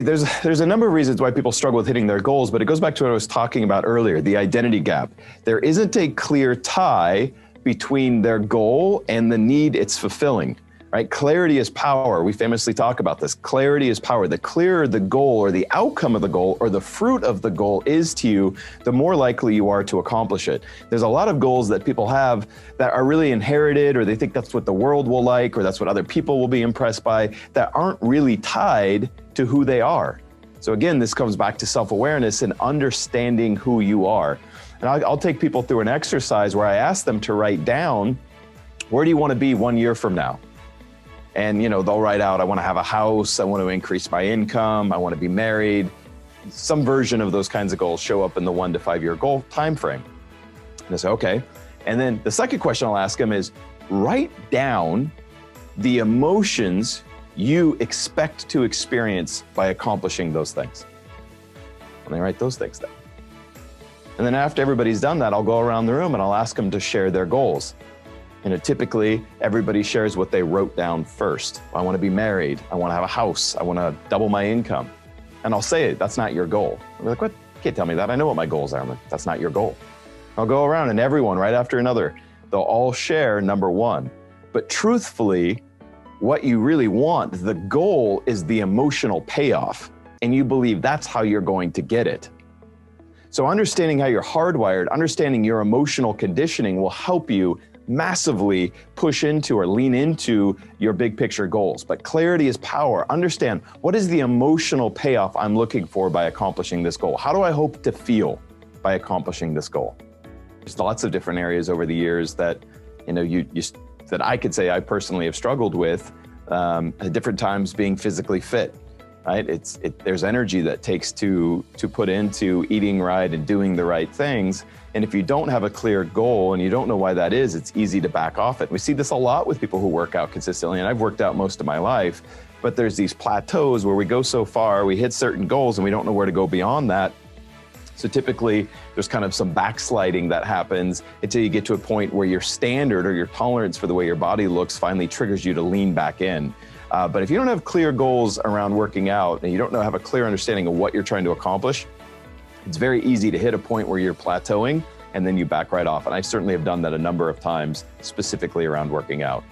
There's a number of reasons why people struggle with hitting their goals, but it goes back to what I was talking about earlier, the identity gap. There isn't a clear tie between their goal and the need it's fulfilling, right? Clarity is power. We famously talk about this. Clarity is power. The clearer the goal or the outcome of the goal or the fruit of the goal is to you, the more likely you are to accomplish it. There's a lot of goals that people have that are really inherited, or they think that's what the world will like, or that's what other people will be impressed by, that aren't really tied to who they are. So again, this comes back to self-awareness and understanding who you are. And I'll take people through an exercise where I ask them to write down, where do you want to be 1 year from now? And they'll write out, I want to have a house, I want to increase my income, I want to be married. Some version of those kinds of goals show up in the 1 to 5 year goal time frame. And I say, okay. And then the second question I'll ask them is, write down the emotions you expect to experience by accomplishing those things. And they write those things down. And then after everybody's done that, I'll go around the room and I'll ask them to share their goals. Typically everybody shares what they wrote down first. I want to be married. I want to have a house. I want to double my income. And I'll say, that's not your goal. I'll be like, what? You can't tell me that. I know what my goals are. I'm like, that's not your goal. I'll go around and everyone right after another, they'll all share number one. But truthfully, what you really want, the goal is the emotional payoff. And you believe that's how you're going to get it. So understanding how you're hardwired, understanding your emotional conditioning will help you massively push into or lean into your big picture goals. But clarity is power. Understand, what is the emotional payoff I'm looking for by accomplishing this goal? How do I hope to feel by accomplishing this goal? There's lots of different areas over the years that, that I could say I personally have struggled with at different times being physically fit. Right? There's energy that takes to put into eating right and doing the right things. And if you don't have a clear goal and you don't know why that is, it's easy to back off it. We see this a lot with people who work out consistently, and I've worked out most of my life, but there's these plateaus where we go so far, we hit certain goals and we don't know where to go beyond that. So typically there's kind of some backsliding that happens until you get to a point where your standard or your tolerance for the way your body looks finally triggers you to lean back in. But if you don't have clear goals around working out and you don't have a clear understanding of what you're trying to accomplish, it's very easy to hit a point where you're plateauing and then you back right off. And I certainly have done that a number of times, specifically around working out.